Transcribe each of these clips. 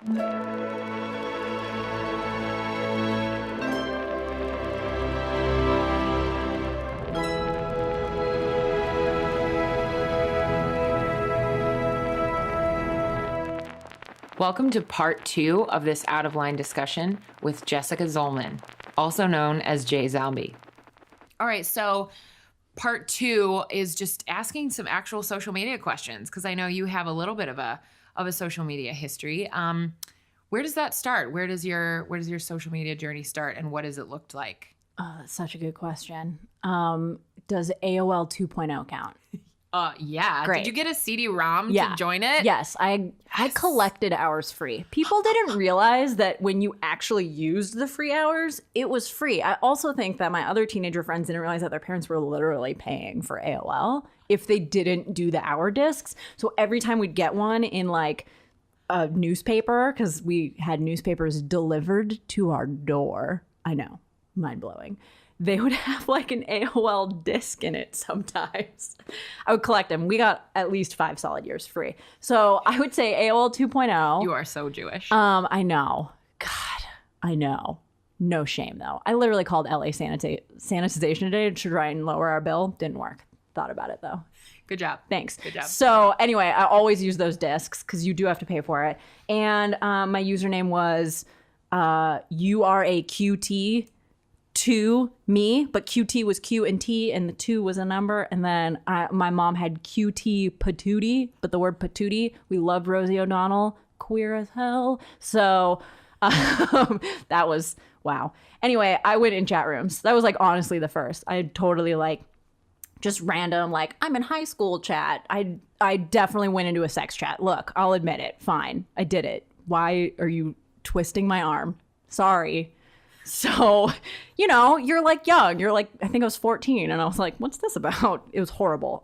Welcome to part 2 of this Out of Line discussion with Jessica Zollman, also known as JAYZOMBIE. All right, so part 2 is just asking some actual social media questions, because I know you have a little bit of a social media history. Where does that start? Where does your social media journey start, and what does it look like? Oh, that's such a good question. Does AOL 2.0 count? Yeah. Great. Did you get a CD-ROM to join it? Yes, I collected hours free. People didn't realize that when you actually used the free hours, it was free. I also think that my other teenager friends didn't realize that their parents were literally paying for AOL if they didn't do the hour discs. So every time we'd get one in like a newspaper, because we had newspapers delivered to our door. I know, mind-blowing. They would have like an AOL disc in it sometimes. I would collect them. We got at least 5 solid years free. So I would say AOL 2.0. You are so Jewish. I know. God, I know. No shame though. I literally called LA Sanitization today to try and lower our bill. Didn't work. Thought about it though. Good job. Thanks. Good job. So anyway, I always use those discs because you do have to pay for it. And my username was URAQT. To me, but QT was Q and T, and the 2 was a number. And then my mom had QT Patootie, but the word Patootie, we loved Rosie O'Donnell, queer as hell. So that was, wow. Anyway, I went in chat rooms. That was like honestly the first. I totally like just random, like I'm in high school chat. I definitely went into a sex chat. Look, I'll admit it. Fine. I did it. Why are you twisting my arm? Sorry. So, you know, you're like young. You're like, I think I was 14. And I was like, what's this about? It was horrible.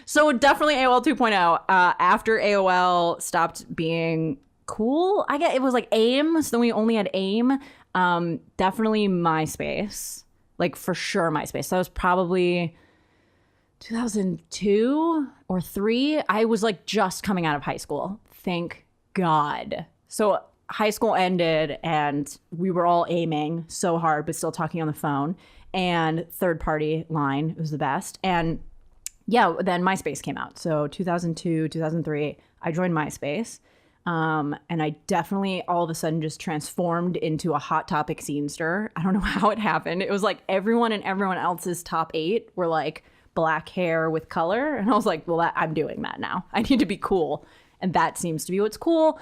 So definitely AOL 2.0. After AOL stopped being cool, I guess it was like AIM. So then we only had AIM. Definitely MySpace. Like for sure MySpace. That was probably 2002 or 3. I was like just coming out of high school. Thank God. So high school ended and we were all aiming so hard, but still talking on the phone, and third party line was the best. And yeah, then MySpace came out. So 2002, 2003, I joined MySpace. And I definitely all of a sudden just transformed into a Hot Topic scenester. I don't know how it happened. It was like everyone and everyone else's top 8 were like black hair with color. And I was like, well, I'm doing that now. I need to be cool. And that seems to be what's cool.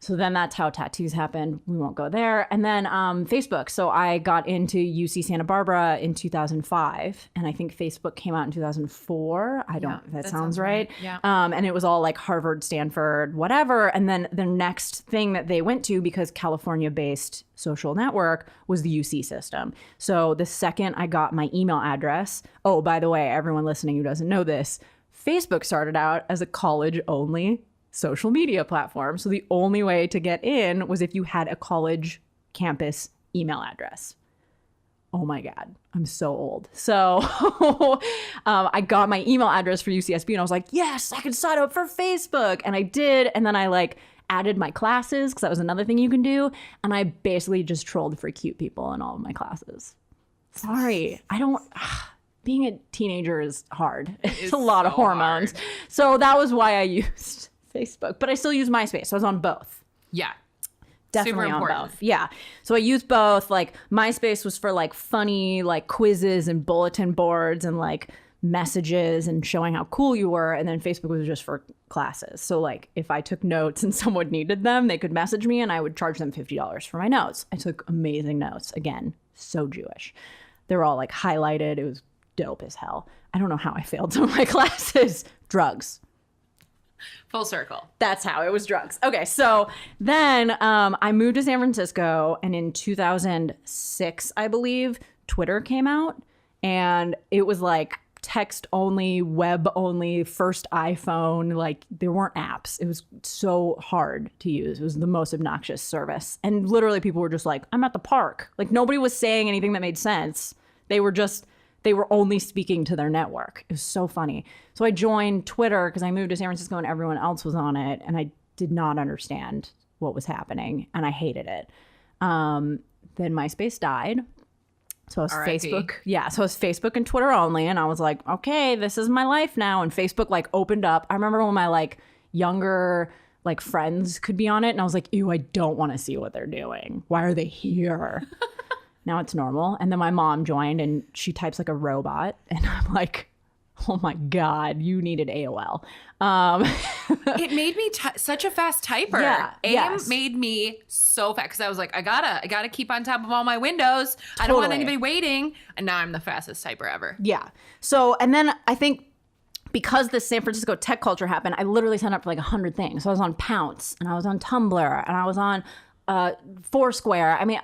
So then that's how tattoos happened. We won't go there. And then Facebook. So I got into UC Santa Barbara in 2005. And I think Facebook came out in 2004. That sounds right. Yeah. And it was all like Harvard, Stanford, whatever. And then the next thing that they went to, because California-based social network, was the UC system. So the second I got my email address, oh, by the way, everyone listening who doesn't know this, Facebook started out as a college-only social media platform. So the only way to get in was if you had a college campus email address. Oh my God, I'm so old. So I got my email address for UCSB and I was like, yes, I can sign up for Facebook. And I did. And then I like added my classes because that was another thing you can do. And I basically just trolled for cute people in all of my classes. Sorry, being a teenager is hard. It's a lot of hormones. Hard. So that was why I used Facebook, but I still use MySpace. So I was on both. Yeah. Definitely Super on important. both. Yeah. So I used both. Like MySpace was for like funny like quizzes and bulletin boards and like messages and showing how cool you were. And then Facebook was just for classes. So like if I took notes and someone needed them, they could message me and I would charge them $50 for my notes. I took amazing notes. Again, so Jewish. They were all like highlighted. It was dope as hell. I don't know how I failed some of my classes. Drugs. Full circle. That's how it was, drugs. Okay, so then I moved to San Francisco, and in 2006, I believe, Twitter came out, and it was like text only, web only, first iPhone. Like there weren't apps. It was so hard to use. It was the most obnoxious service. And literally people were just like, I'm at the park. Like nobody was saying anything that made sense. They were only speaking to their network. It was so funny. So I joined Twitter because I moved to San Francisco and everyone else was on it. And I did not understand what was happening, and I hated it. Then MySpace died. So it was Facebook. Yeah. So it was Facebook and Twitter only. And I was like, okay, this is my life now. And Facebook like opened up. I remember when my like younger like friends could be on it. And I was like, ew, I don't want to see what they're doing. Why are they here? Now it's normal. And then my mom joined and she types like a robot. And I'm like, oh my God, you needed AOL. It made me such a fast typer. Yeah, AIM made me so fast because I was like, I gotta keep on top of all my windows. Totally. I don't want anybody waiting. And now I'm the fastest typer ever. Yeah. So, and then I think because the San Francisco tech culture happened, I literally signed up for like 100 things. So I was on Pounce and I was on Tumblr and I was on Foursquare. I mean,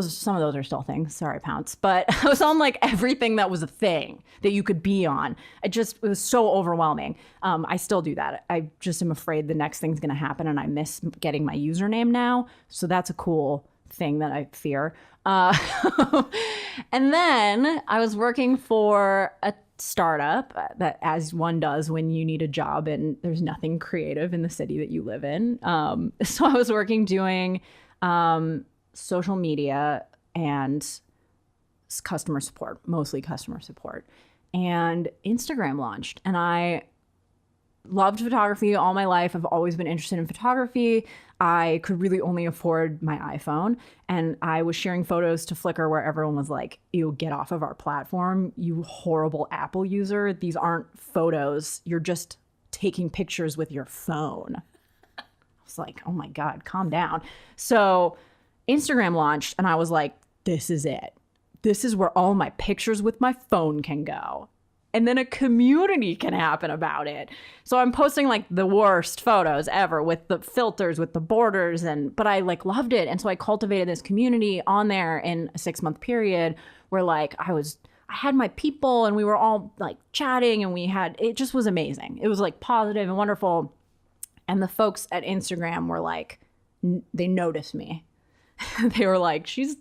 some of those are still things. Sorry, Pounce. But I was on like everything that was a thing that you could be on. It was so overwhelming. I still do that. I just am afraid the next thing's going to happen and I miss getting my username now. So that's a cool thing that I fear. And then I was working for a startup that, as one does when you need a job and there's nothing creative in the city that you live in. So I was working doing social media and customer support, mostly customer support. And Instagram launched, and I loved photography all my life. I've always been interested in photography. I could really only afford my iPhone, and I was sharing photos to Flickr where everyone was like, ew, get off of our platform, you horrible Apple user. These aren't photos. You're just taking pictures with your phone. I was like, oh my God, calm down. So Instagram launched and I was like, this is it. This is where all my pictures with my phone can go. And then a community can happen about it. So I'm posting like the worst photos ever with the filters, with the borders, but I like loved it. And so I cultivated this community on there in a 6-month period where like I had my people and we were all like chatting and it just was amazing. It was like positive and wonderful. And the folks at Instagram were like, they noticed me. They were like, she's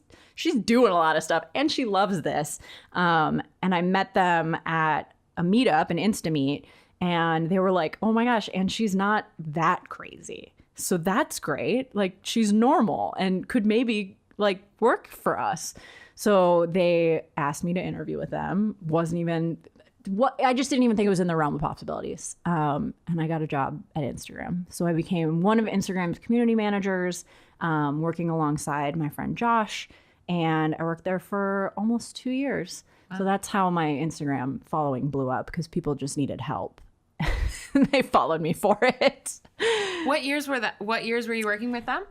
doing a lot of stuff and she loves this. And I met them at a meetup, an Insta meet, and they were like, oh my gosh, and she's not that crazy. So that's great. Like she's normal and could maybe like work for us. So they asked me to interview with them. I just didn't even think it was in the realm of possibilities. And I got a job at Instagram. So I became one of Instagram's community managers, working alongside my friend Josh. And I worked there for almost 2 years. So that's how my Instagram following blew up because people just needed help. They followed me for it. What years were you working with them?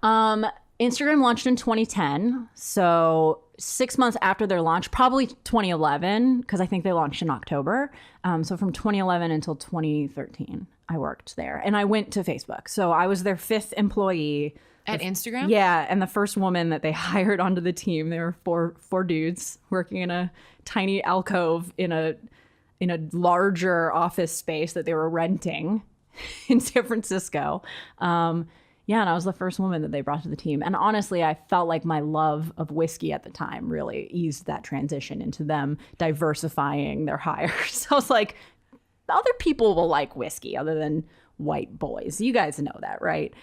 Instagram launched in 2010. So 6 months after their launch, probably 2011, because I think they launched in October. So from 2011 until 2013, I worked there. And I went to Facebook. So I was their 5th employee. At Instagram? Yeah. And the first woman that they hired onto the team, there were four dudes working in a tiny alcove in a larger office space that they were renting in San Francisco. Yeah, and I was the first woman that they brought to the team. And honestly, I felt like my love of whiskey at the time really eased that transition into them diversifying their hires. I was like, other people will like whiskey other than white boys. You guys know that, right?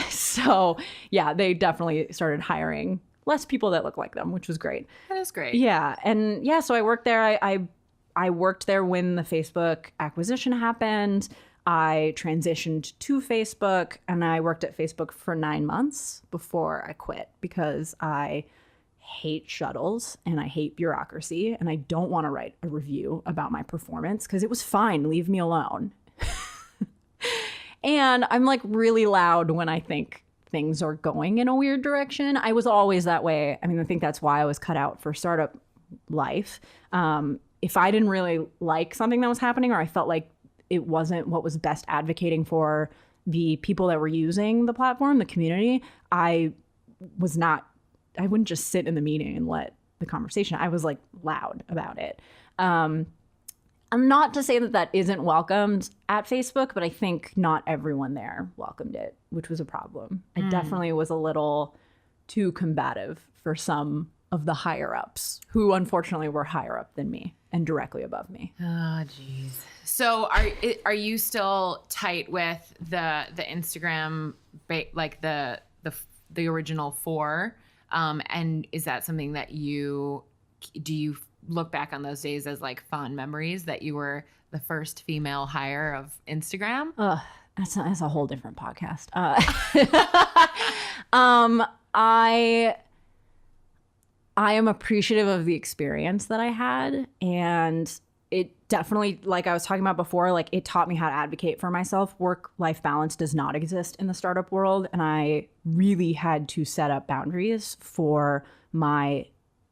So yeah, they definitely started hiring less people that look like them, which was great. That is great. Yeah. And yeah, so I worked there. I worked there when the Facebook acquisition happened. I transitioned to Facebook and I worked at Facebook for 9 months before I quit because I hate shuttles and I hate bureaucracy and I don't want to write a review about my performance because it was fine. Leave me alone. And I'm like really loud when I think things are going in a weird direction. I was always that way. I mean, I think that's why I was cut out for startup life. If I didn't really like something that was happening or I felt like it wasn't what was best advocating for the people that were using the platform, the community, I wouldn't just sit in the meeting and let the conversation. I was like loud about it. I'm not to say that isn't welcomed at Facebook, but I think not everyone there welcomed it, which was a problem. I definitely was a little too combative for some of the higher ups, who unfortunately were higher up than me and directly above me. Oh, jeez. So are you still tight with the Instagram, like the original 4? And is that something that do you look back on those days as like fond memories that you were the first female hire of Instagram? That's a whole different podcast. I am appreciative of the experience that I had, and it definitely, like I was talking about before, like it taught me how to advocate for myself. Work-life balance does not exist in the startup world, and I really had to set up boundaries for my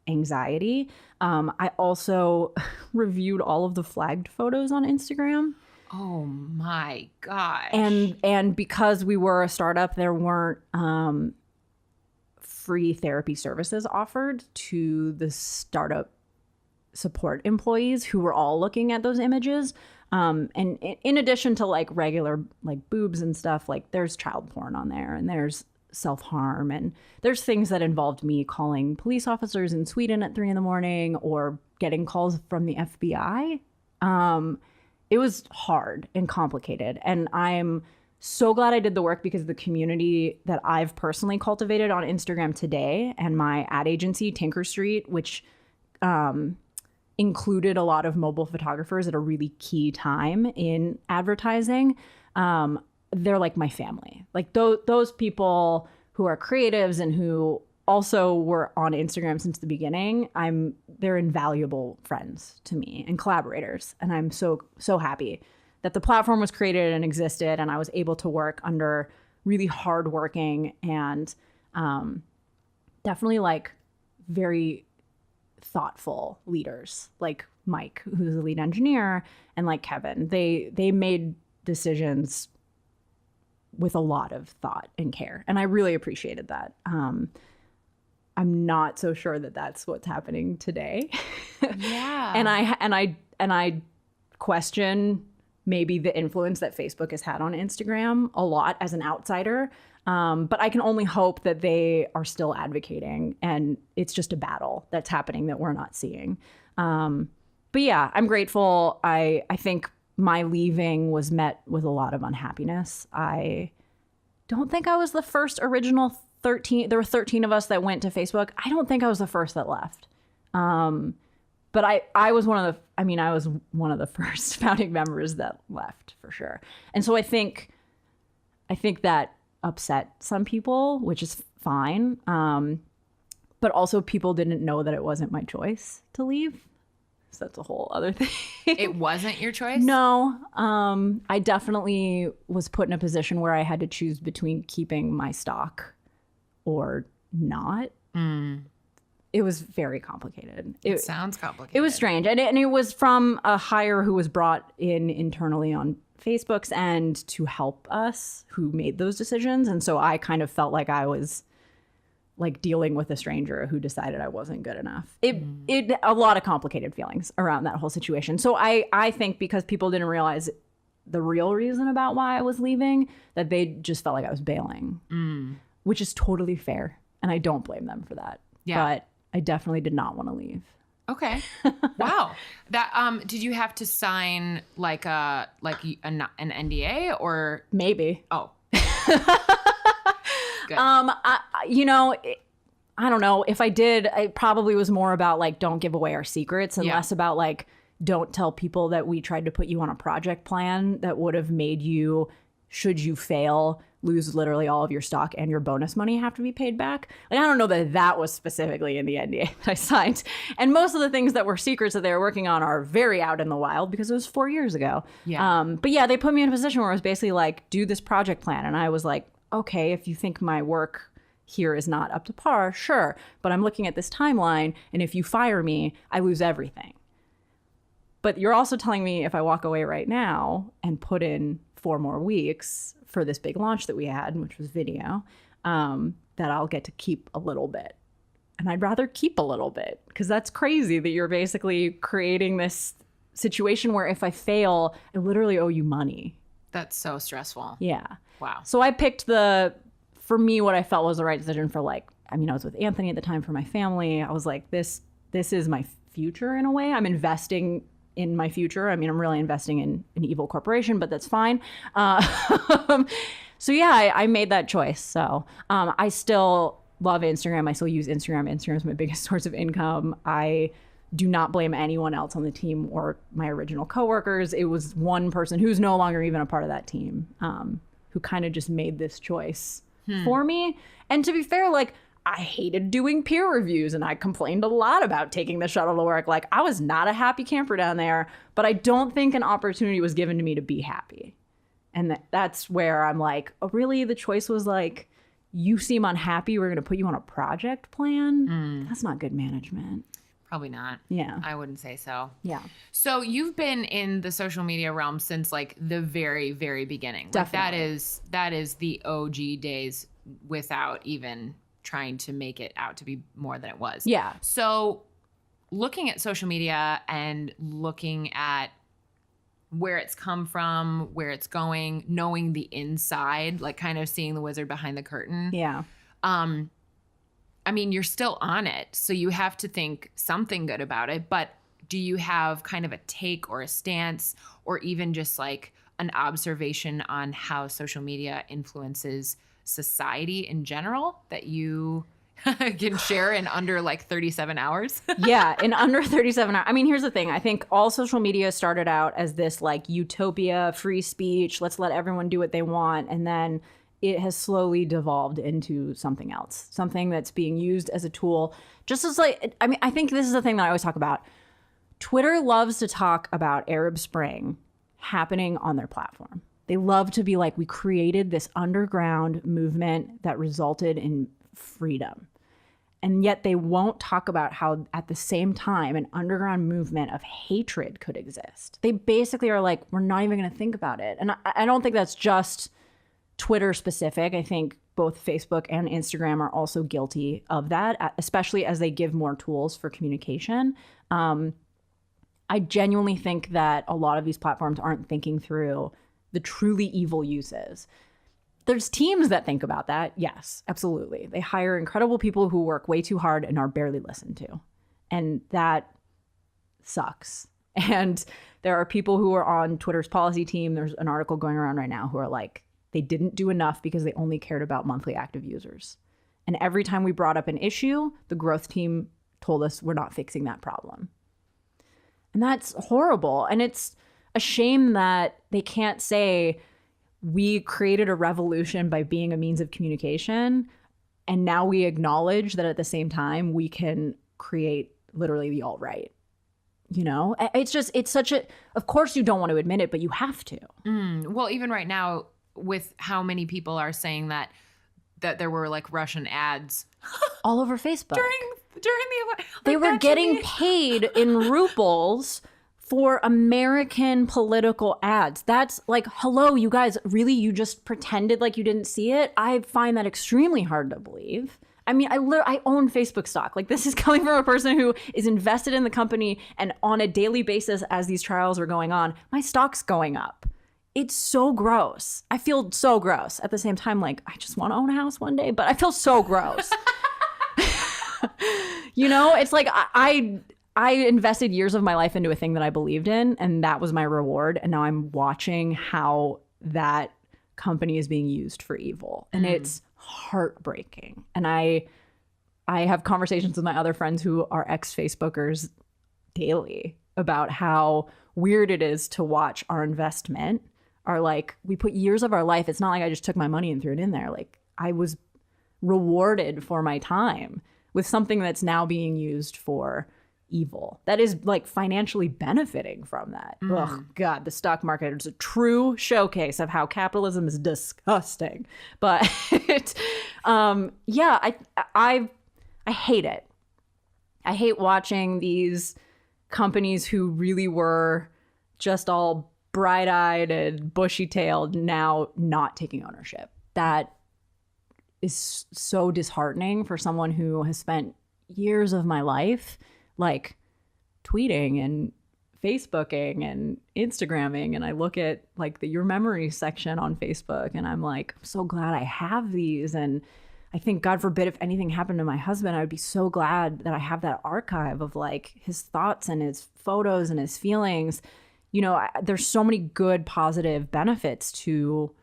anxiety. I also reviewed all of the flagged photos on Instagram. Oh my gosh. And because we were a startup, there weren't free therapy services offered to the startup support employees who were all looking at those images. And in addition to like regular like boobs and stuff, like there's child porn on there, and there's self-harm, and there's things that involved me calling police officers in Sweden at 3 a.m. or getting calls from the FBI. It was hard and complicated, and I'm so glad I did the work, because the community that I've personally cultivated on Instagram today, and my ad agency, Tinker Street, which included a lot of mobile photographers at a really key time in advertising, they're like my family. Like those people who are creatives and who also were on Instagram since the beginning, they're invaluable friends to me and collaborators. And I'm so happy that the platform was created and existed, and I was able to work under really hardworking and definitely like very thoughtful leaders, like Mike, who's the lead engineer, and like Kevin. They made decisions with a lot of thought and care, and I really appreciated that. I'm not so sure that that's what's happening today. Yeah. and I question maybe the influence that Facebook has had on Instagram a lot as an outsider. But I can only hope that they are still advocating, and it's just a battle that's happening that we're not seeing. But yeah, I'm grateful. I think my leaving was met with a lot of unhappiness. I don't think I was the first original 13. There were 13 of us that went to Facebook. I don't think I was the first that left. But I was one of the first founding members that left, for sure. And so I think that upset some people, which is fine. But also people didn't know that it wasn't my choice to leave. So that's a whole other thing. It wasn't your choice? No. I definitely was put in a position where I had to choose between keeping my stock or not. It was very complicated. It sounds complicated. It was strange. And it was from a hire who was brought in internally on Facebook's end to help us, who made those decisions. And so I kind of felt like I was like dealing with a stranger who decided I wasn't good enough. It a lot of complicated feelings around that whole situation. So I think because people didn't realize the real reason about why I was leaving, that they just felt like I was bailing, which is totally fair. And I don't blame them for that. Yeah. But I definitely did not want to leave. Okay. Wow. That did you have to sign like an NDA or maybe? Oh. Good. I don't know. If I did, it probably was more about like don't give away our secrets and less about like don't tell people that we tried to put you on a project plan that would have made you, should you fail, lose literally all of your stock and your bonus money have to be paid back. Like, I don't know that was specifically in the NDA that I signed. And most of the things that were secrets that they were working on are very out in the wild because it was 4 years ago. Yeah. But yeah, they put me in a position where it was basically like, do this project plan. And I was like, okay, if you think my work here is not up to par, sure. But I'm looking at this timeline, and if you fire me, I lose everything. But you're also telling me if I walk away right now and put in 4 more weeks for this big launch that we had, which was video, that I'll get to keep a little bit. And I'd rather keep a little bit, because that's crazy that you're basically creating this situation where if I fail, I literally owe you money. That's so stressful. Yeah. Wow. So I picked for me, what I felt was the right decision for like I mean, I was with Anthony at the time for my family. I was like, this is my future in a way. I'm investing in my future. I mean, I'm really investing in an evil corporation, but that's fine. So yeah, I made that choice. So I still love Instagram. I still use Instagram. Instagram is my biggest source of income. I do not blame anyone else on the team or my original coworkers. It was one person who's no longer even a part of that team who kind of just made this choice for me. And to be fair, like, I hated doing peer reviews and I complained a lot about taking the shuttle to work. Like, I was not a happy camper down there, but I don't think an opportunity was given to me to be happy. And that's where I'm like, oh, really? The choice was like, you seem unhappy, we're going to put you on a project plan? That's not good management. Probably not. Yeah. I wouldn't say so. Yeah. So you've been in the social media realm since like the very, very beginning. Definitely. Like that is the OG days without even trying to make it out to be more than it was. Yeah. So looking at social media and looking at where it's come from, where it's going, knowing the inside, like kind of seeing the wizard behind the curtain. Yeah. I mean, you're still on it, so you have to think something good about it, but do you have kind of a take or a stance or even just like an observation on how social media influences society in general that you can share in under like 37 hours? Yeah, in under 37 hours. I mean, here's the thing. I think all social media started out as this like utopia, free speech, let's let everyone do what they want. And then it has slowly devolved into something else, something that's being used as a tool. Just as like, I mean, I think this is the thing that I always talk about. Twitter loves to talk about Arab Spring happening on their platform. They love to be like, we created this underground movement that resulted in freedom. And yet they won't talk about how at the same time an underground movement of hatred could exist. They basically are like, we're not even going to think about it. And I don't think that's just Twitter specific. I think both Facebook and Instagram are also guilty of that, especially as they give more tools for communication. I genuinely think that a lot of these platforms aren't thinking through the truly evil uses. There's teams that think about that. Yes, absolutely. They hire incredible people who work way too hard and are barely listened to. And that sucks. And there are people who are on Twitter's policy team. There's an article going around right now who are like, they didn't do enough because they only cared about monthly active users. And every time we brought up an issue, the growth team told us we're not fixing that problem. And that's horrible. And it's a shame that they can't say, we created a revolution by being a means of communication, and now we acknowledge that at the same time we can create literally the alt-right. You know, it's such a, of course you don't want to admit it, but you have to. Well, even right now with how many people are saying that there were like Russian ads all over Facebook during the, like, they were getting paid in rubles for American political ads. That's like, hello, you guys, really? You just pretended like you didn't see it? I find that extremely hard to believe. I mean, I own Facebook stock. Like, this is coming from a person who is invested in the company, and on a daily basis as these trials are going on, my stock's going up. It's so gross. I feel so gross. At the same time, like, I just want to own a house one day, but I feel so gross. You know, it's like I invested years of my life into a thing that I believed in, and that was my reward. And now I'm watching how that company is being used for evil. And it's heartbreaking. And I have conversations with my other friends who are ex-Facebookers daily about how weird it is to watch our investment. Are like, we put years of our life. It's not like I just took my money and threw it in there. Like, I was rewarded for my time with something that's now being used for evil that is like financially benefiting from that. Oh God, the stock market is a true showcase of how capitalism is disgusting. But yeah, I hate it. I hate watching these companies who really were just all bright-eyed and bushy-tailed now not taking ownership. That is so disheartening for someone who has spent years of my life like tweeting and Facebooking and Instagramming, and I look at like the Your Memories section on Facebook and I'm like, I'm so glad I have these. And I think, God forbid, if anything happened to my husband, I would be so glad that I have that archive of like his thoughts and his photos and his feelings. You know, there's so many good, positive benefits to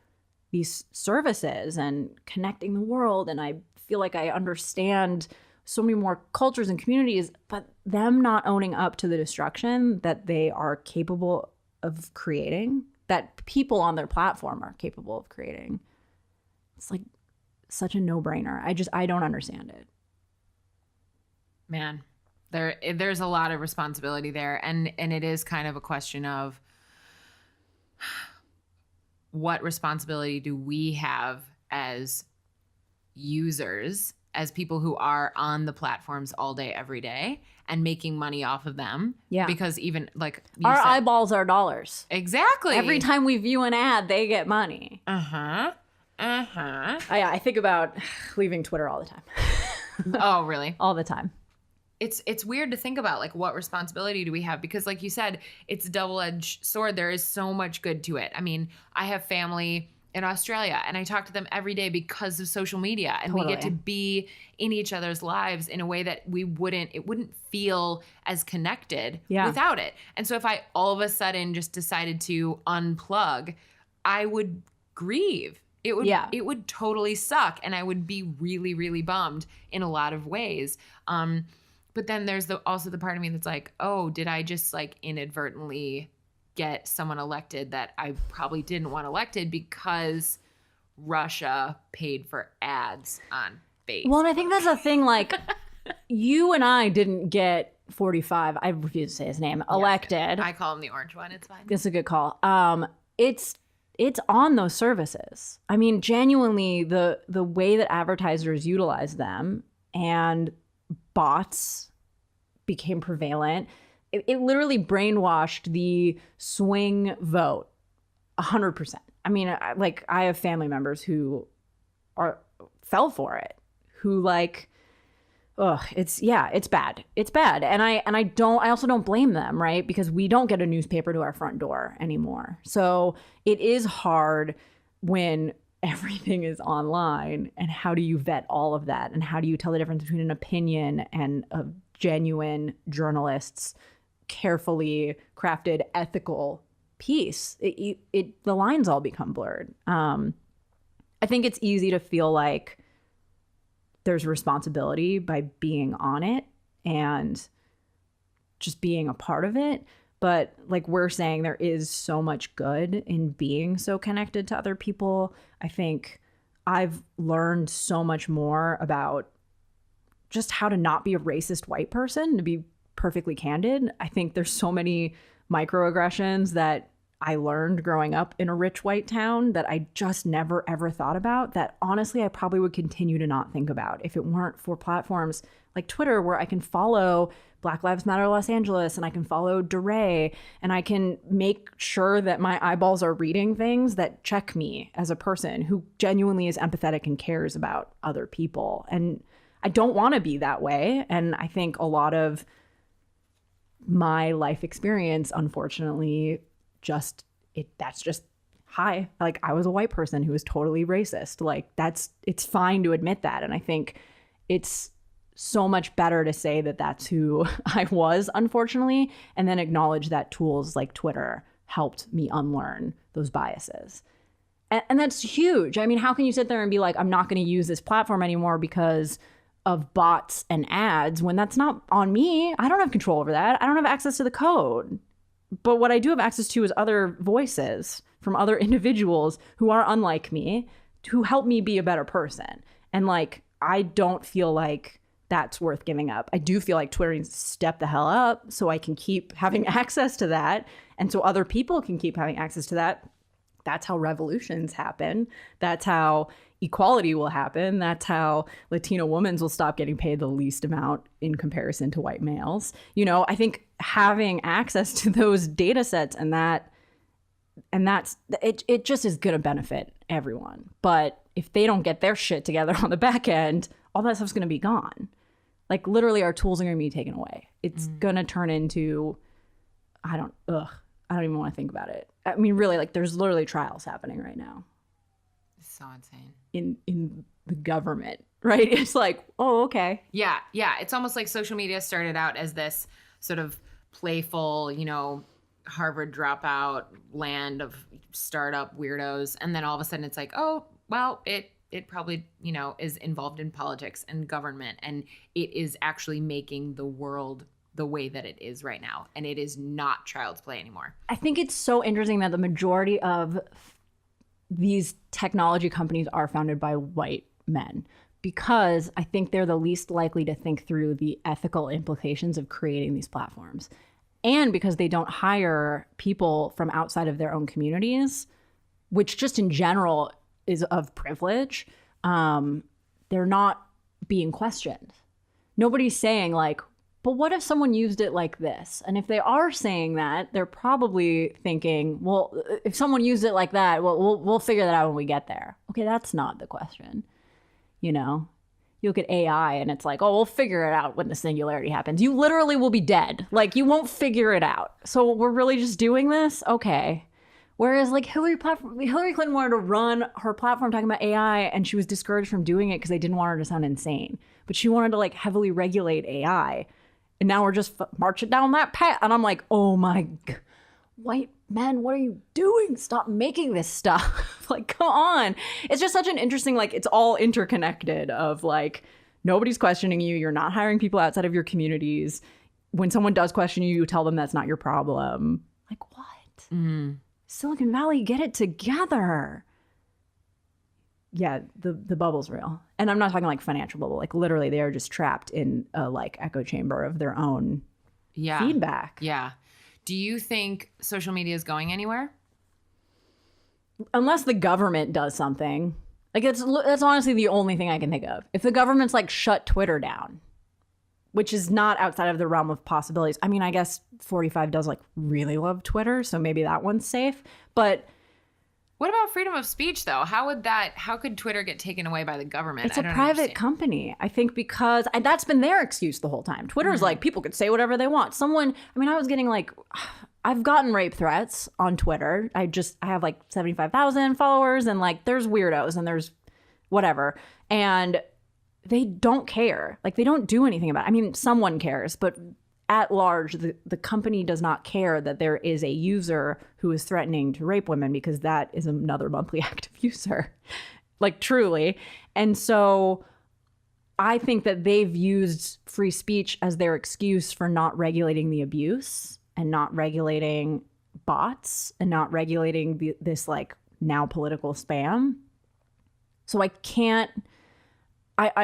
these services and connecting the world. And I feel like I understand so many more cultures and communities, but them not owning up to the destruction that they are capable of creating, that people on their platform are capable of creating. It's like such a no-brainer. I don't understand it. Man, there's a lot of responsibility there. And it is kind of a question of what responsibility do we have as users, as people who are on the platforms all day, every day and making money off of them? Yeah. Because even like you our said, eyeballs are dollars. Exactly. Every time we view an ad, they get money. I think about leaving Twitter all the time. Oh, really? All the time. It's weird to think about, like, what responsibility do we have? Because like you said, it's a double-edged sword. There is so much good to it. I mean, I have family in Australia and I talk to them every day because of social media, and we get to be in each other's lives in a way that it wouldn't feel as connected without it. And so if I all of a sudden just decided to unplug, I would grieve. It would totally suck, and I would be really, really bummed in a lot of ways. But then there's also the part of me that's like, oh, did I just like inadvertently get someone elected that I probably didn't want elected because Russia paid for ads on Facebook? Well, and I think that's a thing, like, you and I didn't get 45, I refuse to say his name, elected. I call him the orange one. It's fine. That's a good call. It's on those services. I mean, genuinely, the way that advertisers utilize them and bots became prevalent, it literally brainwashed the swing vote 100%. I mean, I have family members who fell for it, who like, it's bad. It's bad. And I also don't blame them, right? Because we don't get a newspaper to our front door anymore. So it is hard when everything is online, and how do you vet all of that? And how do you tell the difference between an opinion and a genuine journalist's carefully crafted ethical piece? The lines all become blurred. I think it's easy to feel like there's responsibility by being on it and just being a part of it. But like we're saying, there is so much good in being so connected to other people. I think I've learned so much more about just how to not be a racist white person, to be perfectly candid. I think there's so many microaggressions that I learned growing up in a rich white town that I just never, ever thought about, that honestly I probably would continue to not think about if it weren't for platforms like Twitter, where I can follow Black Lives Matter Los Angeles and I can follow DeRay, and I can make sure that my eyeballs are reading things that check me as a person who genuinely is empathetic and cares about other people. And I don't want to be that way. And I think a lot of my life experience, unfortunately, that's just hi. Like, I was a white person who was totally racist. Like, it's fine to admit that. And I think it's so much better to say that that's who I was, unfortunately, and then acknowledge that tools like Twitter helped me unlearn those biases. And that's huge. I mean, how can you sit there and be like, I'm not going to use this platform anymore because of bots and ads, when that's not on me? I don't have control over that. I don't have access to the code. But what I do have access to is other voices from other individuals who are unlike me, who help me be a better person. And like, I don't feel like that's worth giving up. I do feel like Twitter needs to step the hell up so I can keep having access to that, and so other people can keep having access to that. That's how revolutions happen. That's how equality will happen. That's how Latino women will stop getting paid the least amount in comparison to white males. You know, I think having access to those data sets and that's it just is going to benefit everyone. But if they don't get their shit together on the back end, all that stuff's going to be gone. Like, literally, our tools are going to be taken away. It's going to turn into, I don't even want to think about it. I mean, really, like, there's literally trials happening right now. It's so insane. in the government, right? It's like, oh, okay. Yeah. Yeah. It's almost like social media started out as this sort of playful, Harvard dropout land of startup weirdos. And then all of a sudden it's like, oh, well, it probably, is involved in politics and government. And it is actually making the world the way that it is right now. And it is not child's play anymore. I think it's so interesting that the majority of these technology companies are founded by white men, because I think they're the least likely to think through the ethical implications of creating these platforms. And because they don't hire people from outside of their own communities, which just in general is of privilege, they're not being questioned. Nobody's saying like, but what if someone used it like this? And if they are saying that, they're probably thinking, well, if someone used it like that, well, we'll figure that out when we get there. Okay, that's not the question. You look at AI and it's like, oh, we'll figure it out when the singularity happens. You literally will be dead. Like, you won't figure it out. So we're really just doing this? Okay. Whereas like Hillary Clinton wanted to run her platform talking about AI, and she was discouraged from doing it because they didn't want her to sound insane. But she wanted to like heavily regulate AI. And now we're just marching down that path. And I'm like, oh my God. White men, what are you doing? Stop making this stuff. Like, come on. It's just such an interesting, like, it's all interconnected of like, nobody's questioning you. You're not hiring people outside of your communities. When someone does question you, you tell them that's not your problem. Like, what? Mm. Silicon Valley, get it together. Yeah, the bubble's real. And I'm not talking like financial bubble. Like literally they are just trapped in a like echo chamber of their own feedback. Yeah. Do you think social media is going anywhere? Unless the government does something. Like that's honestly the only thing I can think of. If the government's like shut Twitter down, which is not outside of the realm of possibilities. I mean, I guess 45 does like really love Twitter, so maybe that one's safe. But what about freedom of speech, though? How could Twitter get taken away by the government? It's a private company, I think, because that's been their excuse the whole time. Twitter's like, people could say whatever they want. I was getting like, I've gotten rape threats on Twitter. I have like 75,000 followers, and like there's weirdos and there's whatever. And they don't care. Like they don't do anything about it. I mean, someone cares, but at large, the company does not care that there is a user who is threatening to rape women, because that is another monthly active user, like truly. And so I think that they've used free speech as their excuse for not regulating the abuse and not regulating bots and not regulating this like now political spam. So I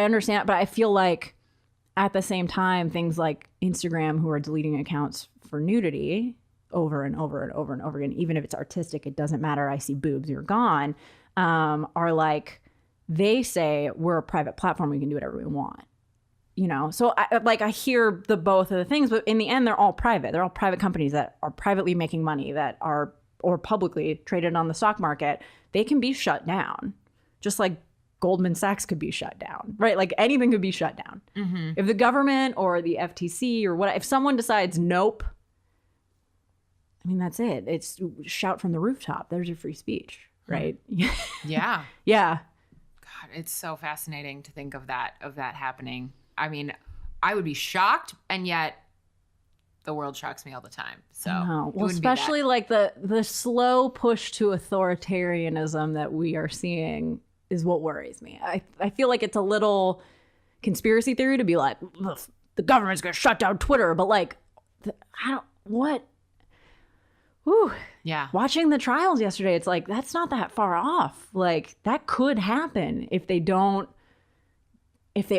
understand, but I feel like at the same time, things like Instagram, who are deleting accounts for nudity over and over and over and over again, even if it's artistic, it doesn't matter. I see boobs, you're gone. Are like, they say we're a private platform, we can do whatever we want. So I hear both of the things, but in the end, they're all private. They're all private companies that are privately making money, that are or publicly traded on the stock market. They can be shut down, just like Goldman Sachs could be shut down, right? Like anything could be shut down. Mm-hmm. If the government or the FTC or if someone decides nope, I mean, that's it. It's shout from the rooftop. There's your free speech, right? Yeah. Yeah. God, it's so fascinating to think of that happening. I mean, I would be shocked, and yet the world shocks me all the time. So, well, especially like the slow push to authoritarianism that we are seeing is what worries me. I feel like it's a little conspiracy theory to be like, the government's going to shut down Twitter. But like, whew. Yeah. Watching the trials yesterday, it's like, that's not that far off. Like that could happen if they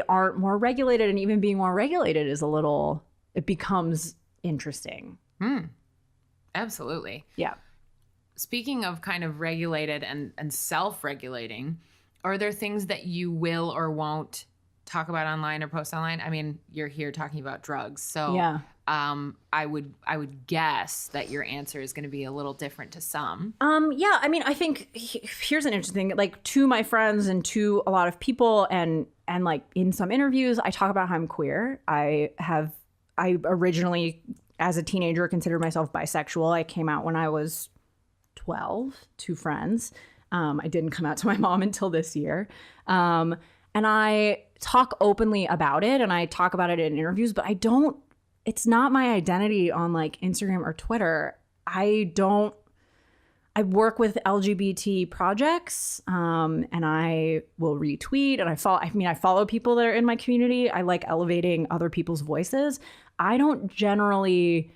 aren't more regulated, and even being more regulated it becomes interesting. Absolutely. Yeah. Speaking of kind of regulated and self-regulating, are there things that you will or won't talk about online or post online? I mean, you're here talking about drugs. So yeah. I would guess that your answer is going to be a little different to some. Yeah. I mean, I think here's an interesting thing. Like to my friends and to a lot of people and like in some interviews, I talk about how I'm queer. I originally, as a teenager, considered myself bisexual. I came out when I was 12 to friends. I didn't come out to my mom until this year. And I talk openly about it, and I talk about it in interviews, but it's not my identity on like Instagram or Twitter. I work with LGBT projects, and I will retweet, and I follow people that are in my community. I like elevating other people's voices. I don't generally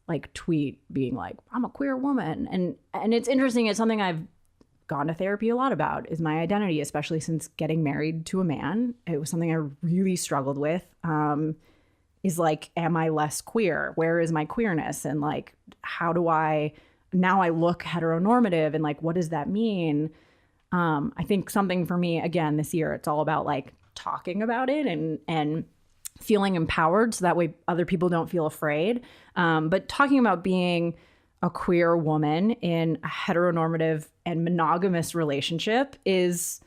like tweet being like, I'm a queer woman. And it's interesting. It's something I've gone to therapy a lot about, is my identity, especially since getting married to a man. It was something I really struggled with, is like, am I less queer? Where is my queerness? And like, now I look heteronormative, and like, what does that mean? I think something for me, again, this year, it's all about like talking about it and feeling empowered, so that way other people don't feel afraid. But talking about being a queer woman in a heteronormative and monogamous relationship is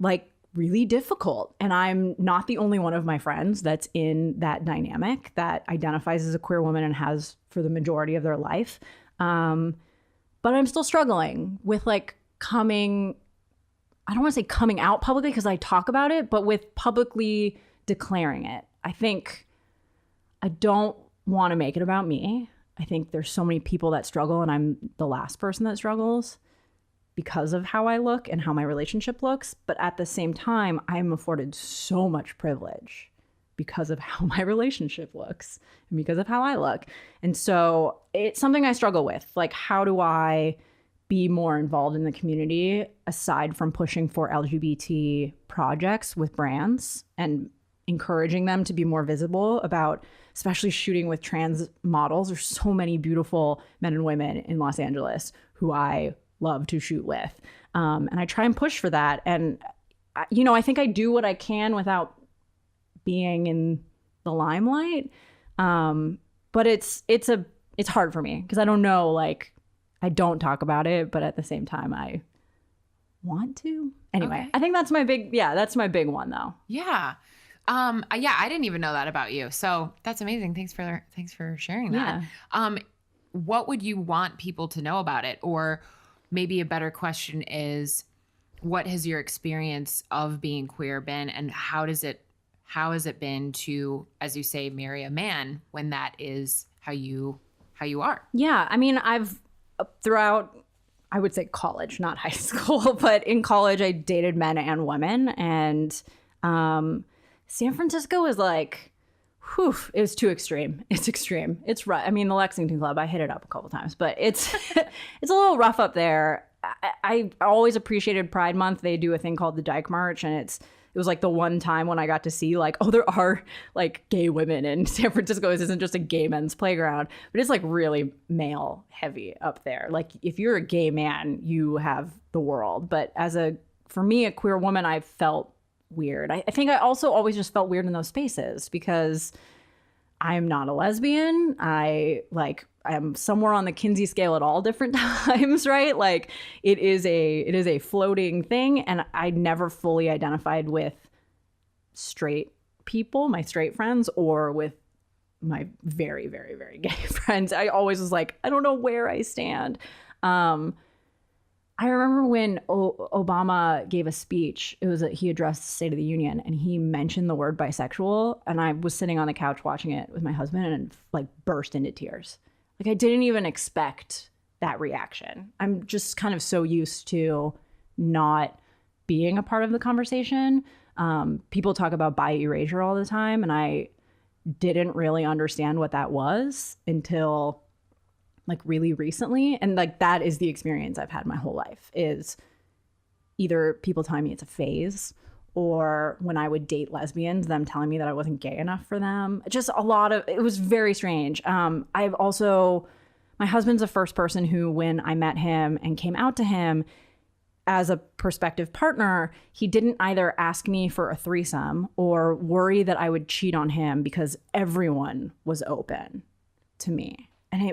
like really difficult. And I'm not the only one of my friends that's in that dynamic, that identifies as a queer woman and has for the majority of their life. But I'm still struggling with like I don't want to say coming out publicly, because I talk about it, but with publicly declaring it. I think I don't want to make it about me. I think there's so many people that struggle, and I'm the last person that struggles because of how I look and how my relationship looks. But at the same time, I'm afforded so much privilege because of how my relationship looks and because of how I look. And so it's something I struggle with. Like, how do I be more involved in the community aside from pushing for LGBT projects with brands and encouraging them to be more visible about, especially shooting with trans models? There's so many beautiful men and women in Los Angeles who I love to shoot with. And I try and push for that. And, I think I do what I can without being in the limelight. But it's hard for me because I don't know, like, I don't talk about it, but at the same time I want to. Anyway, okay. I think that's my big one though. Yeah. I didn't even know that about you. So that's amazing. Thanks for sharing that. Yeah. What would you want people to know about it? Or maybe a better question is, what has your experience of being queer been, and how has it been to, as you say, marry a man when that is how you are? Yeah. I mean, I've throughout, I would say college, not high school, but in college I dated men and women, and San Francisco is like, it was too extreme. It's extreme. It's rough. I mean, the Lexington Club, I hit it up a couple times, but it's it's a little rough up there. I always appreciated Pride Month. They do a thing called the Dyke March, and it was like the one time when I got to see like, oh, there are like gay women in San Francisco. This isn't just a gay men's playground, but it's like really male heavy up there. Like, if you're a gay man, you have the world. But for me, a queer woman, I felt weird. I think I also always just felt weird in those spaces because I'm not a lesbian. I'm somewhere on the Kinsey scale at all different times, right? Like, it is a floating thing, and I never fully identified with straight people, my straight friends, or with my very, very, very gay friends. I always was like, I don't know where I stand. I remember when Obama gave a speech, he addressed the State of the Union, and he mentioned the word bisexual, and I was sitting on the couch watching it with my husband and like burst into tears. Like, I didn't even expect that reaction. I'm just kind of so used to not being a part of the conversation. People talk about bi erasure all the time, and I didn't really understand what that was until like really recently. And like, that is the experience I've had my whole life, is either people telling me it's a phase, or when I would date lesbians, them telling me that I wasn't gay enough for them. Just it was very strange. My husband's the first person who, when I met him and came out to him as a prospective partner, he didn't either ask me for a threesome or worry that I would cheat on him, because everyone was open to me. And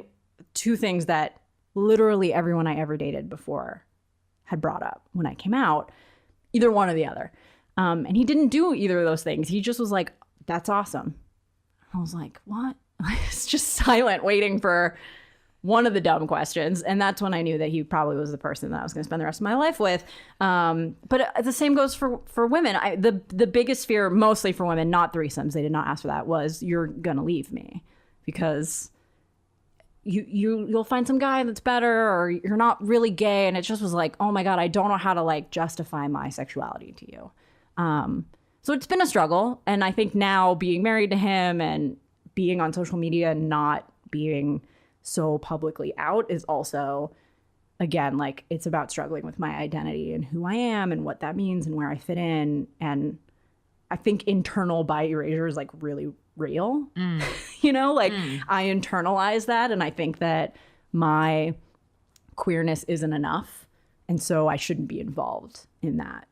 two things that literally everyone I ever dated before had brought up when I came out, either one or the other. And he didn't do either of those things. He just was like, that's awesome. I was like, what? It's just silent, waiting for one of the dumb questions. And that's when I knew that he probably was the person that I was going to spend the rest of my life with. But the same goes for women. The biggest fear, mostly for women, not threesomes, they did not ask for that, was you're going to leave me because you'll find some guy that's better, or you're not really gay. And it just was like, oh my God, I don't know how to like justify my sexuality to you. So it's been a struggle. And I think now being married to him and being on social media and not being so publicly out is also, again, like it's about struggling with my identity and who I am and what that means and where I fit in. And I think internal bi erasure is like really real, you know, like I internalize that. And I think that my queerness isn't enough. And so I shouldn't be involved in that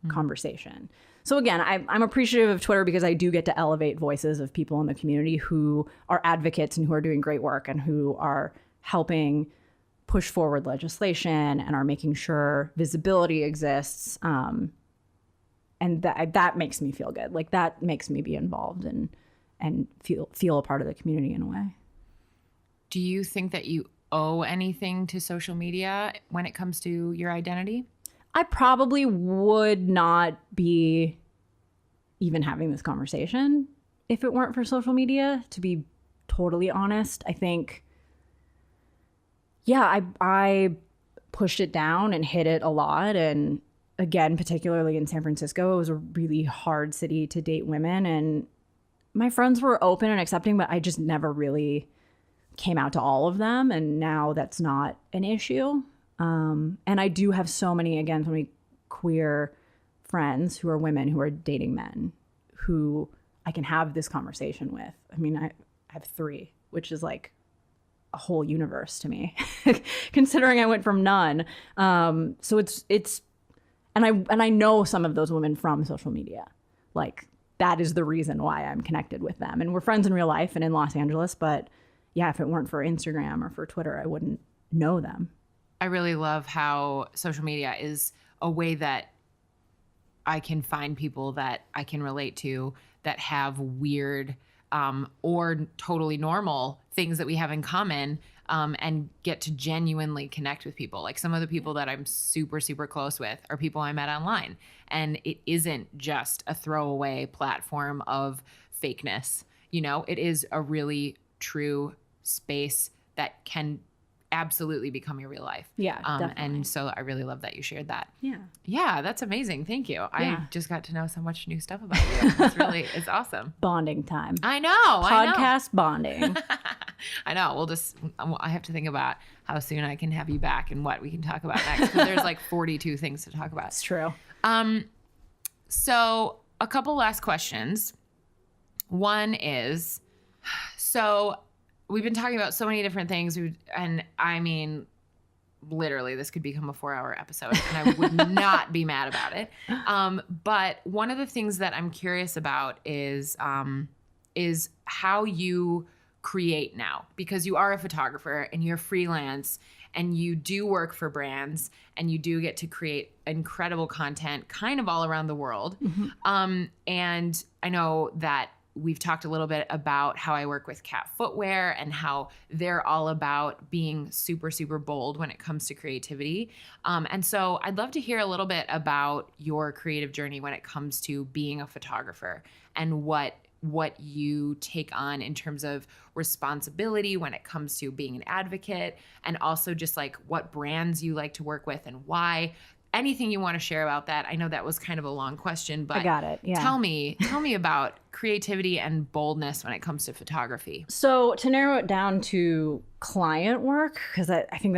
conversation. So again, I'm appreciative of Twitter because I do get to elevate voices of people in the community who are advocates and who are doing great work and who are helping push forward legislation and are making sure visibility exists. And that makes me feel good. Like that makes me be involved and feel a part of the community in a way. Do you think that you owe anything to social media when it comes to your identity? I probably would not be even having this conversation if it weren't for social media, to be totally honest. I think, yeah, I pushed it down and hit it a lot. And again, particularly in San Francisco, it was a really hard city to date women. And my friends were open and accepting, but I just never really came out to all of them. And now that's not an issue. And I do have so many queer friends who are women who are dating men who I can have this conversation with. I mean, I have 3, which is like a whole universe to me, considering I went from none. So it's, and I know some of those women from social media. Like that is the reason why I'm connected with them. And we're friends in real life and in Los Angeles. But yeah, if it weren't for Instagram or for Twitter, I wouldn't know them. I really love how social media is a way that I can find people that I can relate to that have weird or totally normal things that we have in common, and get to genuinely connect with people. Like some of the people that I'm super, super close with are people I met online. And it isn't just a throwaway platform of fakeness. You know, it is a really true space that can absolutely become your real life. Yeah, definitely. And so I really love that you shared that. Yeah. Yeah, that's amazing. Thank you. Yeah. I just got to know so much new stuff about you. It's awesome. Bonding time. I know. Podcast bonding. I know. I have to think about how soon I can have you back and what we can talk about next. Because there's like 42 things to talk about. It's true. So a couple last questions. One is, so we've been talking about so many different things, and I mean, literally, this could become a 4-hour episode, and I would not be mad about it. But one of the things that I'm curious about is how you create now, because you are a photographer and you're freelance and you do work for brands and you do get to create incredible content kind of all around the world. Mm-hmm. And I know that we've talked a little bit about how I work with Cat Footwear and how they're all about being super, super bold when it comes to creativity. And so I'd love to hear a little bit about your creative journey when it comes to being a photographer and what you take on in terms of responsibility when it comes to being an advocate, and also just like what brands you like to work with and why. Anything you want to share about that? I know that was kind of a long question, but I got it. Yeah. Tell me about creativity and boldness when it comes to photography. So to narrow it down to client work, because I think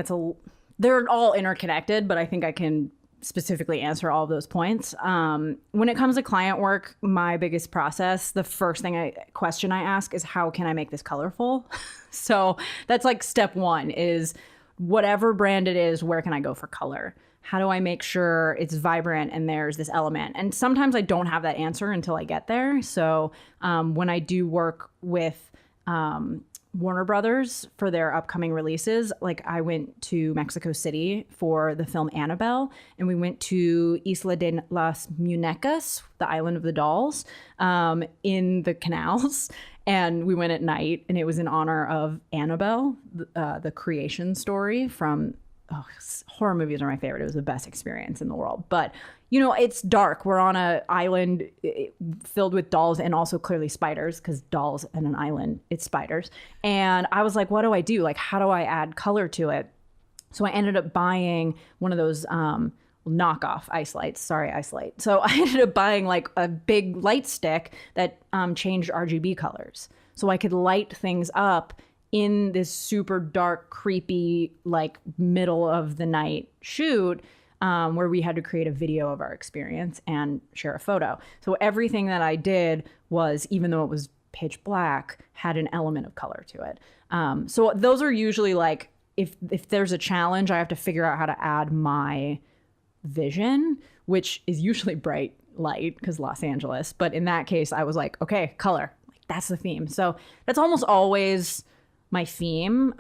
they're all interconnected, but I think I can specifically answer all of those points. When it comes to client work, my biggest process, the first question I ask is, how can I make this colorful? So that's like step one, is whatever brand it is, where can I go for color? How do I make sure it's vibrant and there's this element? And sometimes I don't have that answer until I get there. So when I do work with Warner Brothers for their upcoming releases, like I went to Mexico City for the film Annabelle, and we went to Isla de las Muñecas, the island of the dolls, in the canals. And we went at night, and it was in honor of Annabelle, the creation story from horror movies are my favorite. It was the best experience in the world. But, you know, it's dark. We're on an island filled with dolls and also clearly spiders, because dolls and an island, it's spiders. And I was like, what do I do? Like, how do I add color to it? So I ended up buying one of those knockoff ice lights. Sorry, ice light. So I ended up buying like a big light stick that changed RGB colors. So I could light things up in this super dark, creepy, like middle of the night shoot where we had to create a video of our experience and share a photo. So everything that I did was, even though it was pitch black, had an element of color to it. So those are usually like, if there's a challenge, I have to figure out how to add my vision, which is usually bright light because Los Angeles. But in that case, I was like, okay, color. Like, that's the theme. So that's almost always my theme.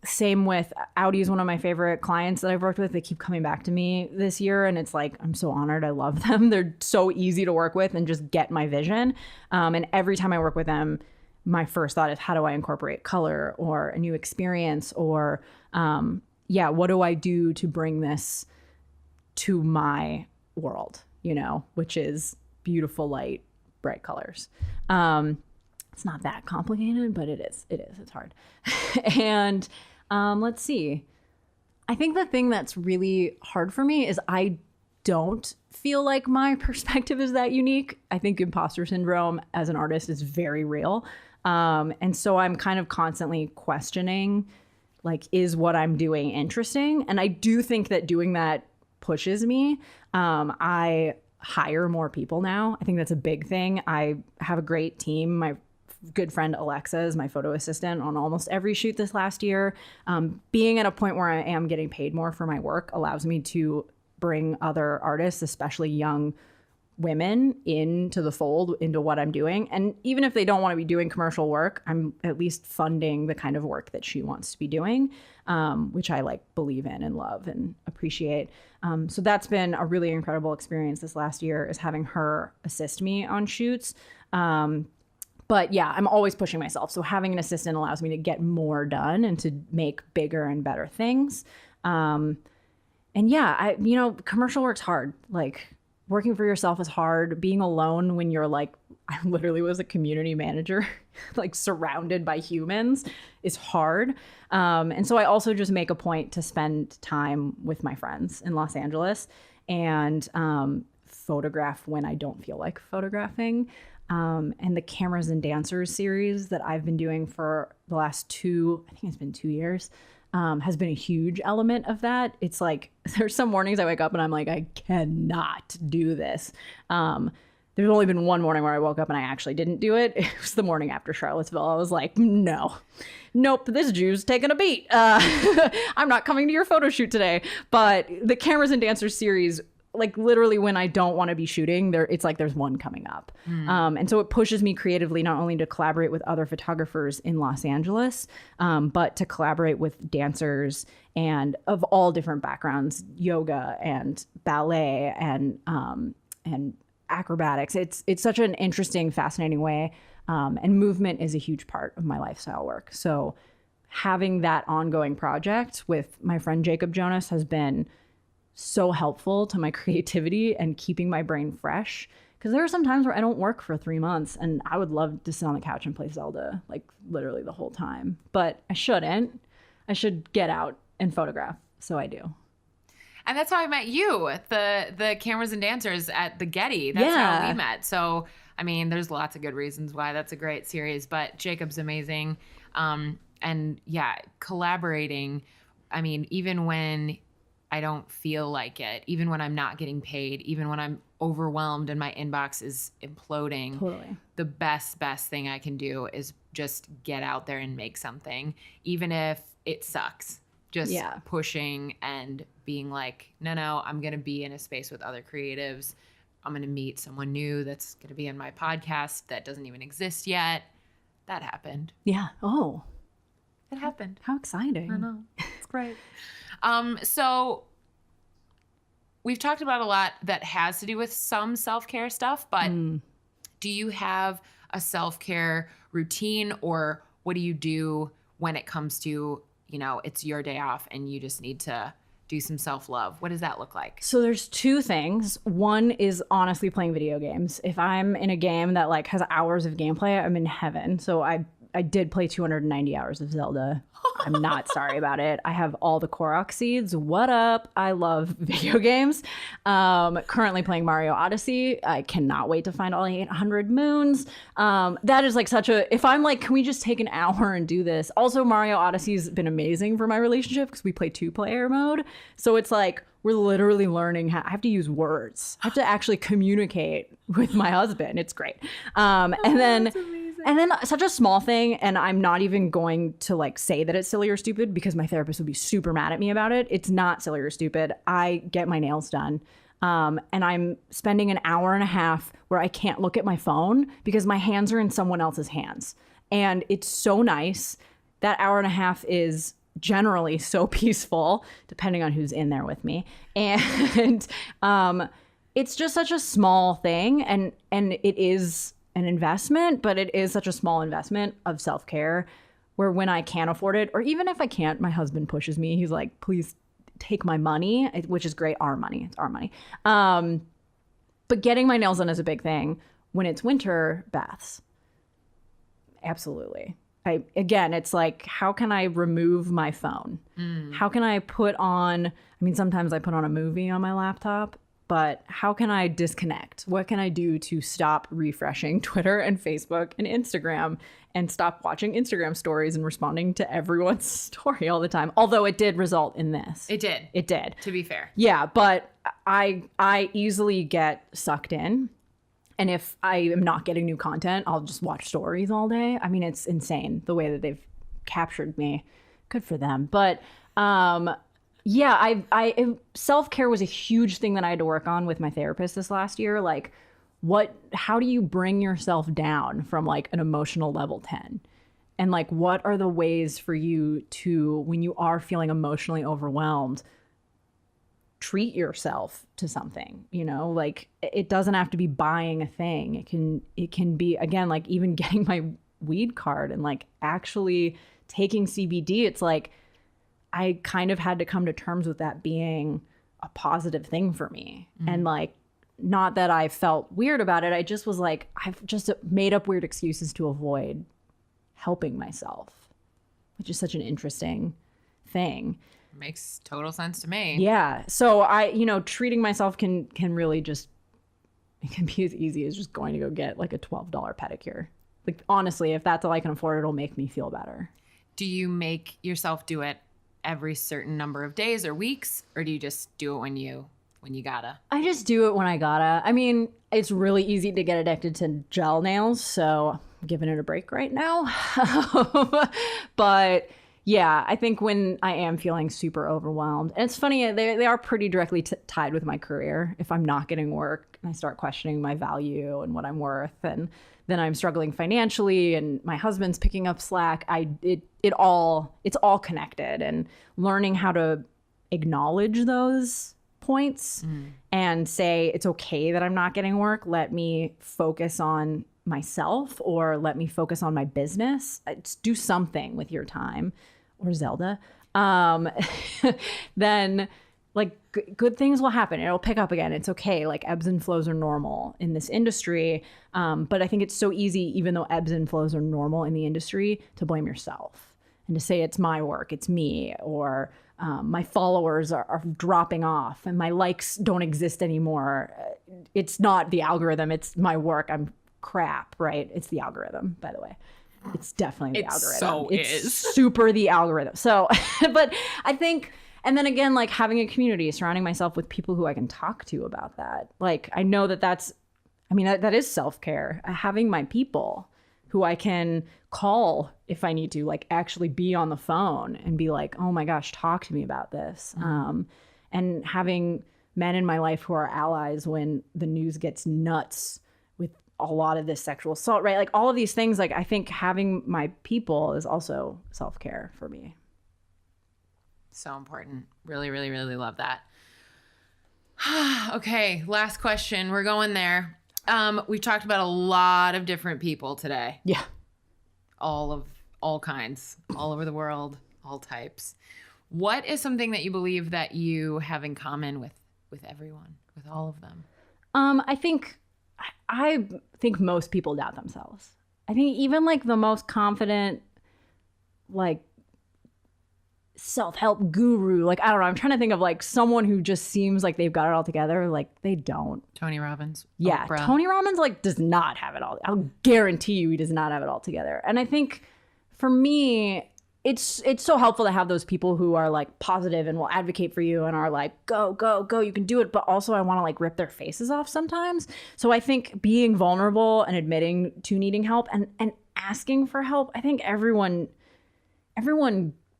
Same with Audi is one of my favorite clients that I've worked with. They keep coming back to me this year, and it's like, I'm so honored. I love them. They're so easy to work with and just get my vision. And every time I work with them, my first thought is, how do I incorporate color or a new experience, or what do I do to bring this to my world, you know, which is beautiful light, bright colors. It's not that complicated, but it is. It's hard. And let's see. I think the thing that's really hard for me is I don't feel like my perspective is that unique. I think imposter syndrome as an artist is very real. And so I'm kind of constantly questioning, like, is what I'm doing interesting? And I do think that doing that pushes me. I hire more people now. I think that's a big thing. I have a great team. My good friend Alexa is my photo assistant on almost every shoot this last year. Being at a point where I am getting paid more for my work allows me to bring other artists, especially young women, into the fold, into what I'm doing. And even if they don't want to be doing commercial work, I'm at least funding the kind of work that she wants to be doing, which I like believe in and love and appreciate. So that's been a really incredible experience this last year, is having her assist me on shoots. But yeah, I'm always pushing myself. So having an assistant allows me to get more done and to make bigger and better things. And yeah, commercial work's hard. Like, working for yourself is hard. Being alone when you're like, I literally was a community manager, like surrounded by humans, is hard. And so I also just make a point to spend time with my friends in Los Angeles and photograph when I don't feel like photographing. And the Cameras and Dancers series that I've been doing for the last 2 years, has been a huge element of that. It's like, there's some mornings I wake up and I'm like, I cannot do this. There's only been one morning where I woke up and I actually didn't do it. It was the morning after Charlottesville. I was like, nope, this Jew's taking a beat. I'm not coming to your photo shoot today. But the Cameras and Dancers series, like, literally when I don't want to be shooting, it's like there's one coming up. And so it pushes me creatively, not only to collaborate with other photographers in Los Angeles, but to collaborate with dancers and of all different backgrounds, yoga and ballet and acrobatics. It's such an interesting, fascinating way. And movement is a huge part of my lifestyle work. So having that ongoing project with my friend Jacob Jonas has been so helpful to my creativity and keeping my brain fresh. Because there are some times where I don't work for 3 months and I would love to sit on the couch and play Zelda, like literally the whole time. But I shouldn't. I should get out and photograph. So I do. And that's how I met you, the Cameras and Dancers at the Getty. That's how we met. So, I mean, there's lots of good reasons why that's a great series, but Jacob's amazing. And yeah, collaborating. I mean, even when I don't feel like it, even when I'm not getting paid, even when I'm overwhelmed and my inbox is imploding, Totally. The best thing I can do is just get out there and make something, even if it sucks. Just pushing and being like, no, I'm going to be in a space with other creatives. I'm going to meet someone new that's going to be in my podcast that doesn't even exist yet. That happened. Yeah. Oh. It happened. How exciting. I know. It's great. So we've talked about a lot that has to do with some self-care stuff, but do you have a self-care routine, or what do you do when it comes to, it's your day off and you just need to do some self-love? What does that look like? So there's two things. One is honestly playing video games. If I'm in a game that like has hours of gameplay, I'm in heaven. So I did play 290 hours of Zelda. I'm not sorry about it. I have all the Korok seeds. What up? I love video games. Currently playing Mario Odyssey. I cannot wait to find all 800 moons. That is like if I'm like, can we just take an hour and do this? Also, Mario Odyssey's been amazing for my relationship because we play 2-player mode. So it's like, we're literally learning how I have to use words. I have to actually communicate with my husband. It's great. And then such a small thing, and I'm not even going to like say that it's silly or stupid because my therapist would be super mad at me about it. It's not silly or stupid. I get my nails done. And I'm spending an hour and a half where I can't look at my phone because my hands are in someone else's hands. And it's so nice. That hour and a half is generally so peaceful, depending on who's in there with me. And it's just such a small thing. And it is an investment, but it is such a small investment of self-care where when I can't afford it, or even if I can't, my husband pushes me. He's like, please take my money, which is great. Our money. It's our money. But getting my nails done is a big thing. When it's winter, baths. Absolutely. Again, it's like, how can I remove my phone? How can I sometimes I put on a movie on my laptop, but how can I disconnect? What can I do to stop refreshing Twitter and Facebook and Instagram and stop watching Instagram stories and responding to everyone's story all the time? Although it did result in this. It did. It did. To be fair. Yeah, but I easily get sucked in. And if I am not getting new content, I'll just watch stories all day. I mean, it's insane the way that they've captured me. Good for them. But yeah, self-care was a huge thing that I had to work on with my therapist this last year. Like, how do you bring yourself down from like an emotional level 10? And like, what are the ways for you to, when you are feeling emotionally overwhelmed, treat yourself to something, like it doesn't have to be buying a thing. It can be, again, like even getting my weed card and like actually taking CBD. It's like, I kind of had to come to terms with that being a positive thing for me. And like, not that I felt weird about it. I just was like, I've just made up weird excuses to avoid helping myself, which is such an interesting thing. Makes total sense to me. Yeah. So treating myself can really just, it can be as easy as just going to go get like a $12 pedicure. Like, honestly, if that's all I can afford, it'll make me feel better. Do you make yourself do it every certain number of days or weeks, or do you just do it when you gotta? I just do it when I gotta. I mean, it's really easy to get addicted to gel nails, so I'm giving it a break right now. But yeah, I think when I am feeling super overwhelmed, and it's funny, they are pretty directly tied with my career. If I'm not getting work and I start questioning my value and what I'm worth, and then I'm struggling financially and my husband's picking up slack, it's all connected. And learning how to acknowledge those points and say, it's okay that I'm not getting work. Let me focus on myself, or let me focus on my business. Just do something with your time, or Zelda. Then like good things will happen. It'll pick up again. It's okay. Like, ebbs and flows are normal in this industry. But I think it's so easy, even though ebbs and flows are normal in the industry, to blame yourself and to say it's my work, it's me, or my followers are dropping off and my likes don't exist anymore. It's not the algorithm. It's my work. I'm crap, right? It's the algorithm, by the way. It's definitely the algorithm. It's super the algorithm. So, but I think, and then again, like having a community, surrounding myself with people who I can talk to about that. Like, I know that is self-care. Having my people who I can call if I need to, like actually be on the phone and be like, oh my gosh, talk to me about this. And having men in my life who are allies when the news gets nuts with a lot of this sexual assault, right? Like all of these things, like I think having my people is also self-care for me. So important. Really, really, really love that. Okay, last question. We're going there. We've talked about a lot of different people today. Yeah. All kinds, all over the world, all types. What is something that you believe that you have in common with everyone, with all of them? I think most people doubt themselves. I think even like the most confident, like self-help guru, like, I don't know, I'm trying to think of like someone who just seems like they've got it all together. Like they don't. Tony Robbins. Yeah. Oprah. Tony Robbins like does not have it all. I'll guarantee you he does not have it all together. And I think for me, it's so helpful to have those people who are like positive and will advocate for you and are like, go, go, go, you can do it. But also I want to like rip their faces off sometimes. So I think being vulnerable and admitting to needing help and asking for help, I think everyone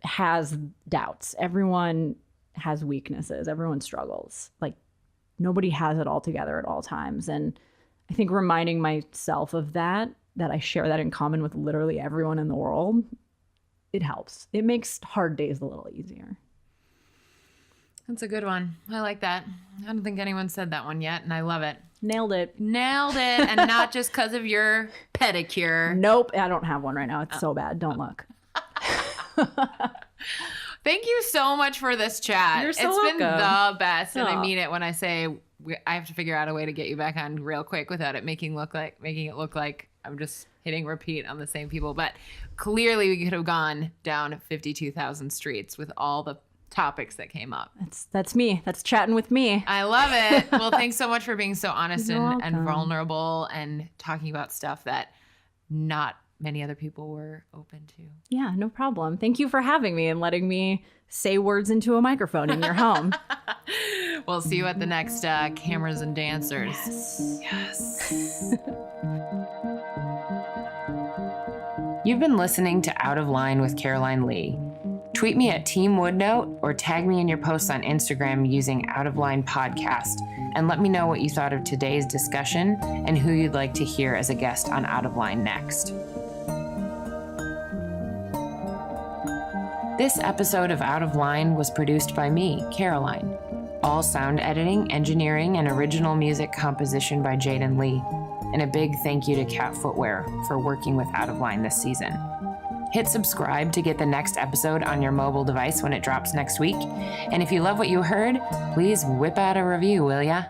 has doubts. Everyone has weaknesses. Everyone struggles. Like nobody has it all together at all times. And I think reminding myself of that I share that in common with literally everyone in the world, it helps. It makes hard days a little easier. That's a good one. I like that. I don't think anyone said that one yet, and I love it. Nailed it. And not just because of your pedicure. Nope, I don't have one right now. It's so bad. Don't look. Thank you so much for this chat. You're so It's welcome. been the best, and I Oh. mean it when I say I have to figure out a way to get you back on real quick without it making it look like I'm just hitting repeat on the same people. But clearly we could have gone down 52,000 streets with all the topics that came up. That's me. That's chatting with me. I love it. Well, thanks so much for being so honest You're and welcome. vulnerable and talking about stuff that not many other people were open to. Yeah, no problem. Thank you for having me and letting me say words into a microphone in your home. We'll see you at the next Cameras and Dancers. Yes. You've been listening to Out of Line with Caroline Lee. Tweet me at Team Woodnote or tag me in your posts on Instagram using Out of Line Podcast and let me know what you thought of today's discussion and who you'd like to hear as a guest on Out of Line next. This episode of Out of Line was produced by me, Caroline. All sound editing, engineering, and original music composition by Jaden Lee. And a big thank you to Cat Footwear for working with Out of Line this season. Hit subscribe to get the next episode on your mobile device when it drops next week. And if you love what you heard, please whip out a review, will ya?